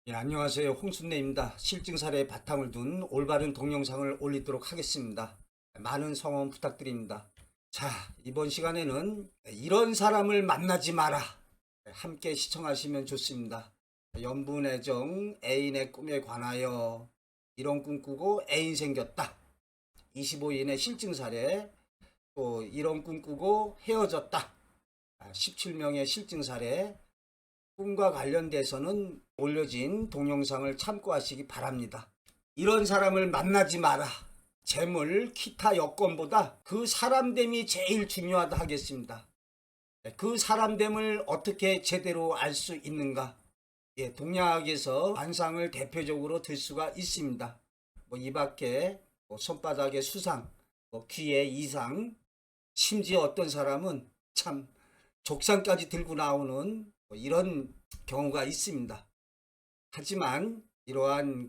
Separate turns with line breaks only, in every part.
예, 안녕하세요. 홍순례입니다. 실증 사례에 바탕을 둔 올바른 동영상을 올리도록 하겠습니다. 많은 성원 부탁드립니다. 자, 이번 시간에는 이런 사람을 만나지 마라. 함께 시청하시면 좋습니다. 연분애정 애인의 꿈에 관하여 이런 꿈 꾸고 애인 생겼다. 25인의 실증 사례, 또 이런 꿈 꾸고 헤어졌다. 17명의 실증 사례, 꿈과 관련돼서는 올려진 동영상을 참고하시기 바랍니다. 이런 사람을 만나지 마라. 재물, 기타 여건보다 그 사람됨이 제일 중요하다 하겠습니다. 그 사람됨을 어떻게 제대로 알 수 있는가? 예, 동양학에서 관상을 대표적으로 들 수가 있습니다. 이 밖에 손바닥의 수상, 귀의 이상, 심지어 어떤 사람은 참 족상까지 들고 나오는 이런 경우가 있습니다. 하지만 이러한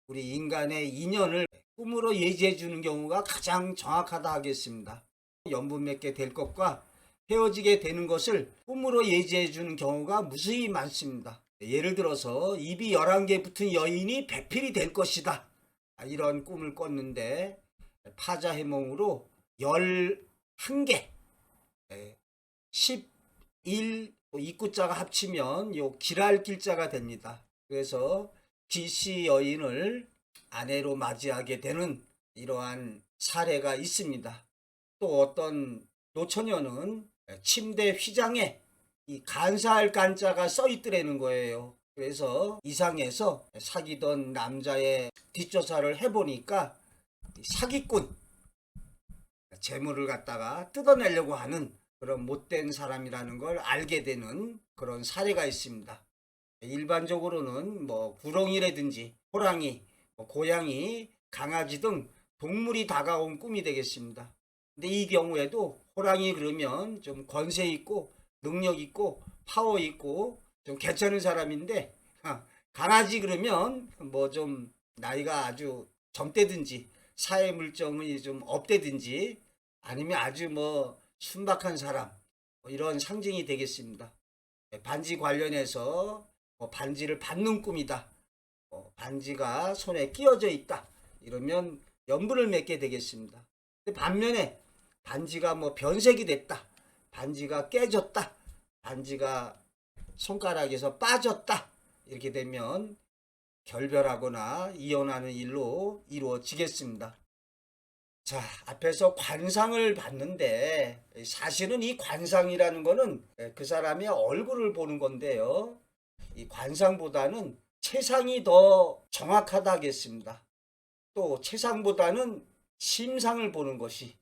우리 인간의 인연을 꿈으로 예지해 주는 경우가 가장 정확하다 하겠습니다. 연분 맺게 될 것과 헤어지게 되는 것을 꿈으로 예지해 주는 경우가 무수히 많습니다. 예를 들어서 입이 11개 붙은 여인이 배필이 될 것이다. 이런 꿈을 꿨는데 파자해몽으로 11개, 11 입구자가 합치면 요 길할 길자가 됩니다. 그래서 기씨 여인을 아내로 맞이하게 되는 이러한 사례가 있습니다. 또 어떤 노처녀는 침대 휘장에 이 간사할 간자가 써 있더라는 거예요. 그래서 이상해서 사귀던 남자의 뒷조사를 해보니까 사기꾼, 재물을 갖다가 뜯어내려고 하는 그런 못된 사람이라는 걸 알게 되는 그런 사례가 있습니다. 일반적으로는 구렁이라든지 호랑이, 고양이, 강아지 등 동물이 다가온 꿈이 되겠습니다. 근데 이 경우에도 호랑이 그러면 좀 권세 있고 능력 있고 파워 있고 좀 괜찮은 사람인데, 강아지 그러면 좀 나이가 아주 젊다든지 사회 물정이 좀 없다든지 아니면 아주 순박한 사람, 이런 상징이 되겠습니다. 반지 관련해서 반지를 받는 꿈이다. 반지가 손에 끼어져 있다. 이러면 연분을 맺게 되겠습니다. 근데 반면에 반지가 변색이 됐다. 반지가 깨졌다. 반지가 손가락에서 빠졌다. 이렇게 되면 결별하거나 이혼하는 일로 이루어지겠습니다. 자, 앞에서 관상을 봤는데 사실은 이 관상이라는 거는 그 사람의 얼굴을 보는 건데요. 이 관상보다는 체상이 더 정확하다 하겠습니다. 또 체상보다는 심상을 보는 것이.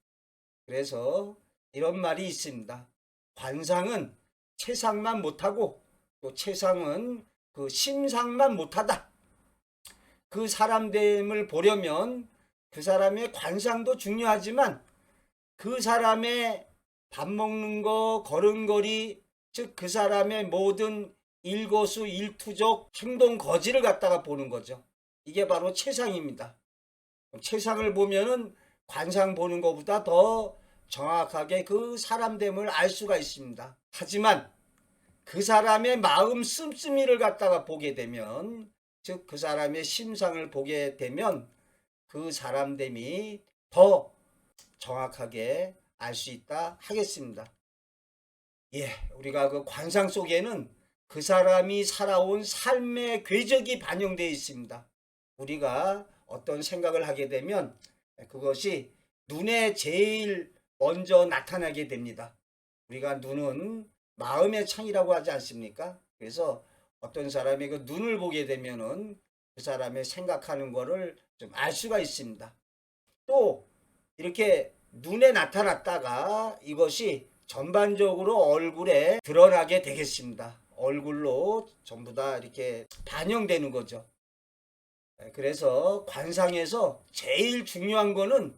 그래서 이런 말이 있습니다. 관상은 체상만 못하고 또 체상은 그 심상만 못하다. 그 사람됨을 보려면 그 사람의 관상도 중요하지만 그 사람의 밥 먹는 거, 걸음걸이, 즉 그 사람의 모든 일거수일투족 행동 거지를 갖다가 보는 거죠. 이게 바로 체상입니다. 체상을 보면은 관상 보는 것보다 더 정확하게 그 사람됨을 알 수가 있습니다. 하지만 그 사람의 마음 씀씀이를 갖다가 보게 되면, 즉 그 사람의 심상을 보게 되면 그 사람됨이 더 정확하게 알 수 있다 하겠습니다. 예, 우리가 그 관상 속에는 그 사람이 살아온 삶의 궤적이 반영되어 있습니다. 우리가 어떤 생각을 하게 되면 그것이 눈에 제일 먼저 나타나게 됩니다. 우리가 눈은 마음의 창이라고 하지 않습니까? 그래서 어떤 사람의 그 눈을 보게 되면은 그 사람의 생각하는 거를 좀 알 수가 있습니다. 또 이렇게 눈에 나타났다가 이것이 전반적으로 얼굴에 드러나게 되겠습니다. 얼굴로 전부 다 이렇게 반영되는 거죠. 그래서 관상에서 제일 중요한 거는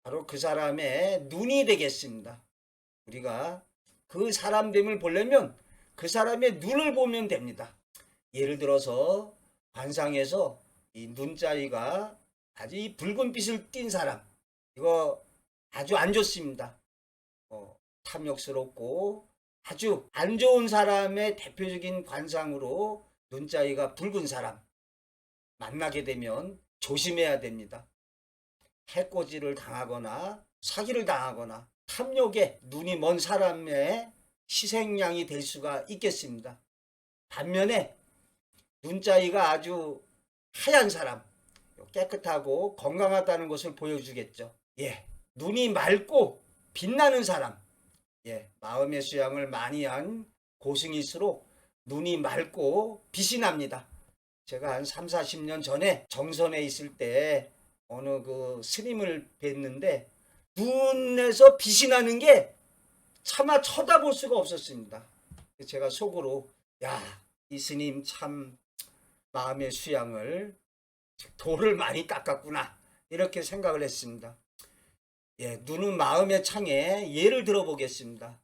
바로 그 사람의 눈이 되겠습니다. 우리가 그 사람됨을 보려면 그 사람의 눈을 보면 됩니다. 예를 들어서 관상에서 이 눈자리가 아주 이 붉은빛을 띤 사람, 이거 아주 안 좋습니다. 탐욕스럽고 아주 안 좋은 사람의 대표적인 관상으로 눈자위가 붉은 사람 만나게 되면 조심해야 됩니다. 해코지를 당하거나 사기를 당하거나 탐욕에 눈이 먼 사람의 희생양이 될 수가 있겠습니다. 반면에 눈자위가 아주 하얀 사람, 깨끗하고 건강하다는 것을 보여주겠죠. 예, 눈이 맑고 빛나는 사람, 예, 마음의 수양을 많이 한 고승일수록 눈이 맑고 빛이 납니다. 제가 한 3, 40년 전에 정선에 있을 때 어느 그 스님을 뵀는데 눈에서 빛이 나는 게 차마 쳐다볼 수가 없었습니다. 제가 속으로 야, 이 스님 참 마음의 수양을 돌을 많이 닦았구나 이렇게 생각을 했습니다. 예, 눈은 마음의 창에 예를 들어보겠습니다.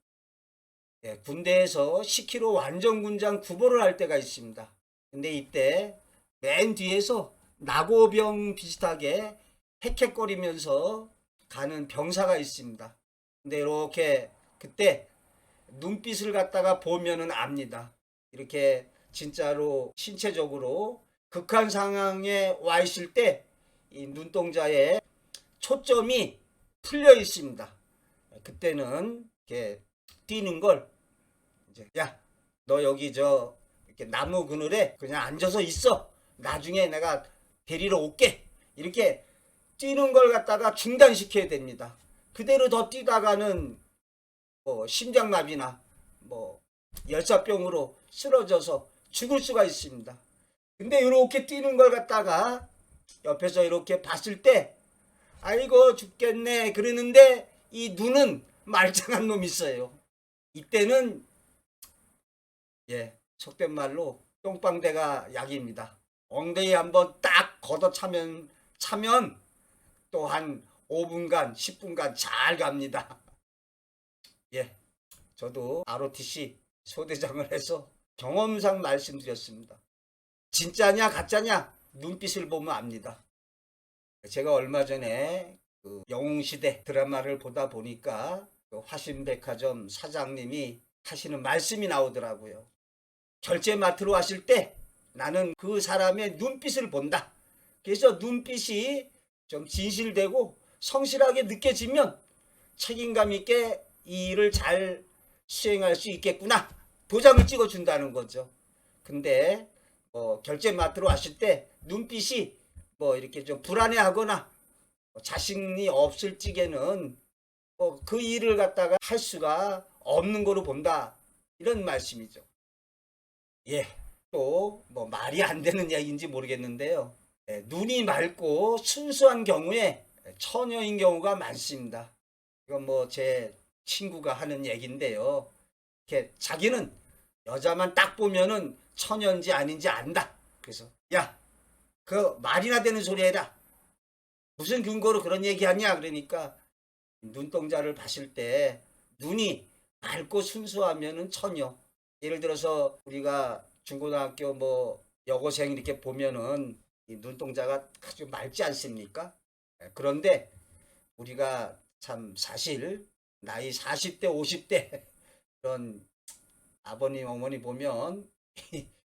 예, 군대에서 10km 완전군장 구보를 할 때가 있습니다. 근데 이때 맨 뒤에서 낙오병 비슷하게 헥헥거리면서 가는 병사가 있습니다. 근데 이렇게 그때 눈빛을 갖다가 보면은 압니다. 이렇게 진짜로 신체적으로 극한 상황에 와 있을 때 이 눈동자에 초점이 풀려 있습니다. 그때는 이렇게 뛰는 걸 이제 야, 너 여기 저 이렇게 나무 그늘에 그냥 앉아서 있어. 나중에 내가 데리러 올게. 이렇게 뛰는 걸 갖다가 중단시켜야 됩니다. 그대로 더 뛰다가는 뭐 심장마비나 뭐 열사병으로 쓰러져서 죽을 수가 있습니다. 근데 이렇게 뛰는 걸 갖다가 옆에서 이렇게 봤을 때 아이고 죽겠네 그러는데 이 눈은 말짱한 놈이 있어요. 이때는 예, 속된 말로 똥방대가 약입니다. 엉덩이 한번 딱 걷어차면 또 한 5분간 10분간 잘 갑니다. 예, 저도 ROTC 소대장을 해서 경험상 말씀드렸습니다. 진짜냐 가짜냐 눈빛을 보면 압니다. 제가 얼마 전에 그 영웅시대 드라마를 보다 보니까 그 화신백화점 사장님이 하시는 말씀이 나오더라고요. 결제마트로 왔을 때 나는 그 사람의 눈빛을 본다. 그래서 눈빛이 좀 진실되고 성실하게 느껴지면 책임감 있게 이 일을 잘 수행할 수 있겠구나. 도장을 찍어준다는 거죠. 근데 결제마트로 왔을 때 눈빛이 이렇게 좀 불안해하거나 자신이 없을 적에는 그 일을 갖다가 할 수가 없는 거로 본다. 이런 말씀이죠. 예, 또 말이 안 되는 얘기인지 모르겠는데요. 예, 눈이 맑고 순수한 경우에 처녀인 경우가 많습니다. 이건 제 친구가 하는 얘기인데요. 이렇게 자기는 여자만 딱 보면은 처녀인지 아닌지 안다. 그래서 야, 그 말이나 되는 소리 해라. 무슨 근거로 그런 얘기하냐 그러니까 눈동자를 봤을 때 눈이 맑고 순수하면은 처녀. 예를 들어서 우리가 중고등학교 여고생 이렇게 보면은 이 눈동자가 아주 맑지 않습니까? 그런데 우리가 참 사실 나이 40대 50대 그런 아버님 어머니 보면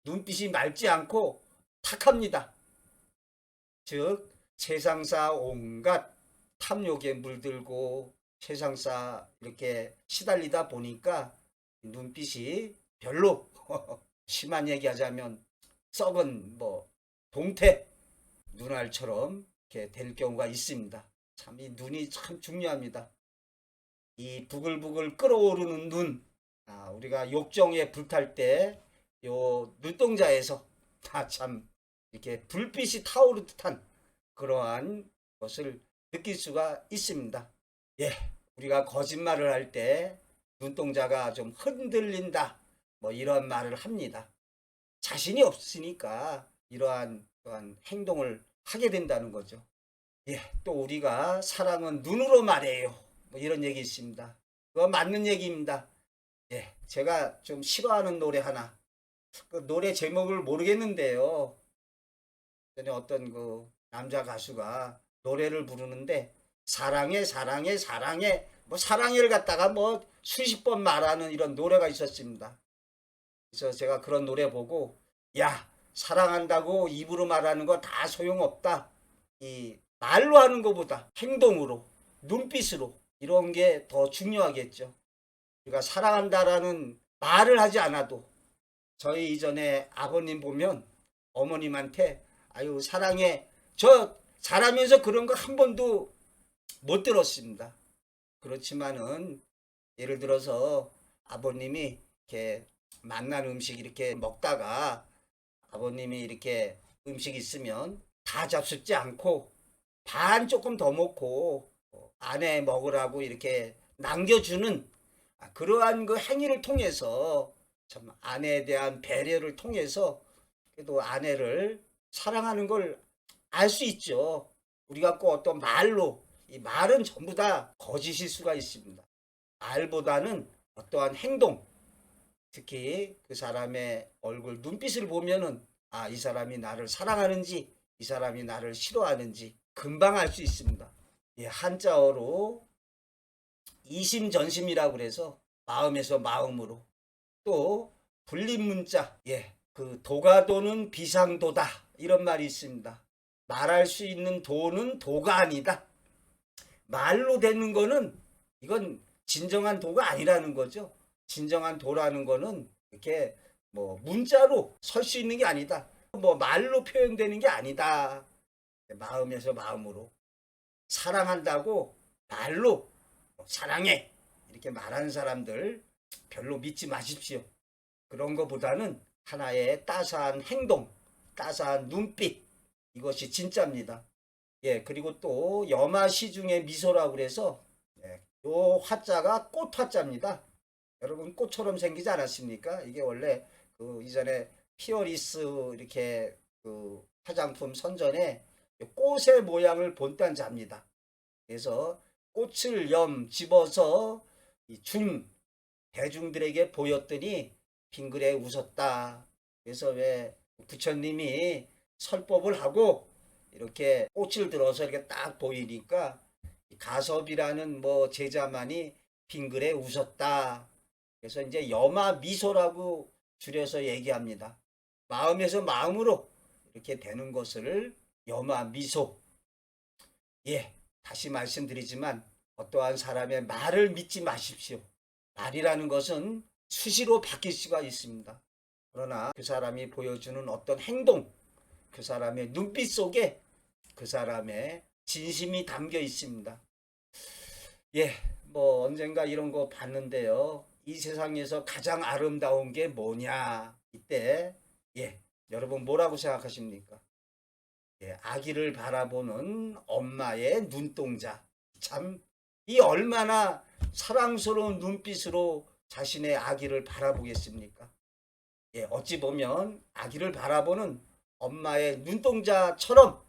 눈빛이 맑지 않고 탁합니다. 즉 세상사 온갖 탐욕에 물들고 세상사 이렇게 시달리다 보니까 눈빛이 별로 심한 얘기하자면 썩은 동태 눈알처럼 이렇게 될 경우가 있습니다. 참 이 눈이 참 중요합니다. 이 부글부글 끓어오르는 눈, 우리가 욕정에 불탈 때 요 눈동자에서 다 참 이렇게 불빛이 타오르 듯한 그러한 것을 느낄 수가 있습니다. 예, 우리가 거짓말을 할 때 눈동자가 좀 흔들린다. 이런 말을 합니다. 자신이 없으니까 이러한 행동을 하게 된다는 거죠. 예, 또 우리가 사랑은 눈으로 말해요. 이런 얘기 있습니다. 그거 맞는 얘기입니다. 예, 제가 좀 싫어하는 노래 하나. 그 노래 제목을 모르겠는데요. 전에 어떤 그 남자 가수가 노래를 부르는데 사랑해 사랑해 사랑해 사랑해를 갖다가 수십 번 말하는 이런 노래가 있었습니다. 그래서 제가 그런 노래 보고 야, 사랑한다고 입으로 말하는 거 다 소용없다. 이 말로 하는 것보다 행동으로, 눈빛으로 이런 게 더 중요하겠죠. 우리가 사랑한다라는 말을 하지 않아도 저희 이전에 아버님 보면 어머님한테 아유 사랑해 저 잘하면서 그런 거 한 번도 못 들었습니다. 그렇지만은 예를 들어서 아버님이 이렇게 맛난 음식 이렇게 먹다가 아버님이 이렇게 음식 있으면 다 잡숫지 않고 반 조금 더 먹고 아내 먹으라고 이렇게 남겨주는 그러한 그 행위를 통해서 참 아내에 대한 배려를 통해서 그래도 아내를 사랑하는 걸 알 수 있죠. 우리가 꼭 어떤 말로 이 말은 전부 다 거짓일 수가 있습니다. 말보다는 어떠한 행동, 특히 그 사람의 얼굴 눈빛을 보면은 이 사람이 나를 사랑하는지 이 사람이 나를 싫어하는지 금방 알 수 있습니다. 예, 한자어로 이심전심이라고 그래서 마음에서 마음으로 또 불림문자 그 도가 도는 비상도다 이런 말이 있습니다. 말할 수 있는 도는 도가 아니다. 말로 되는 거는 이건 진정한 도가 아니라는 거죠. 진정한 도라는 거는 이렇게 뭐 문자로 설 수 있는 게 아니다. 뭐 말로 표현되는 게 아니다. 마음에서 마음으로 사랑한다고 말로 사랑해 이렇게 말하는 사람들 별로 믿지 마십시오. 그런 것보다는 하나의 따스한 행동, 따스한 눈빛 이것이 진짜입니다. 예, 그리고 또 염화시중의 미소라고 그래서 요 화자가 꽃 화자입니다. 여러분 꽃처럼 생기지 않았습니까? 이게 원래 그 이전에 피어리스 이렇게 그 화장품 선전에 꽃의 모양을 본딴 자입니다. 그래서 꽃을 집어서 대중들에게 보였더니 빙그레 웃었다. 그래서 왜 부처님이 설법을 하고 이렇게 꽃을 들어서 이렇게 딱 보이니까 가섭이라는 뭐 제자만이 빙그레 웃었다. 그래서 이제 염화 미소라고 줄여서 얘기합니다. 마음에서 마음으로 이렇게 되는 것을 염화 미소. 예, 다시 말씀드리지만 어떠한 사람의 말을 믿지 마십시오. 말이라는 것은 수시로 바뀔 수가 있습니다. 그러나 그 사람이 보여주는 어떤 행동, 그 사람의 눈빛 속에 그 사람의 진심이 담겨 있습니다. 예, 뭐 언젠가 이런 거 봤는데요. 이 세상에서 가장 아름다운 게 뭐냐? 이때 여러분 뭐라고 생각하십니까? 아기를 바라보는 엄마의 눈동자. 참, 이 얼마나 사랑스러운 눈빛으로 자신의 아기를 바라보겠습니까? 어찌 보면 아기를 바라보는 엄마의 눈동자처럼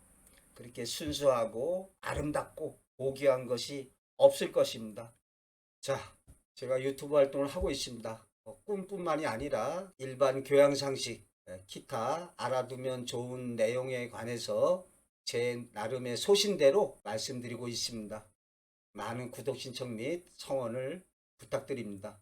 그렇게 순수하고 아름답고 고귀한 것이 없을 것입니다. 자, 제가 유튜브 활동을 하고 있습니다. 꿈뿐만이 아니라 일반 교양상식, 기타 알아두면 좋은 내용에 관해서 제 나름의 소신대로 말씀드리고 있습니다. 많은 구독 신청 및 성원을 부탁드립니다.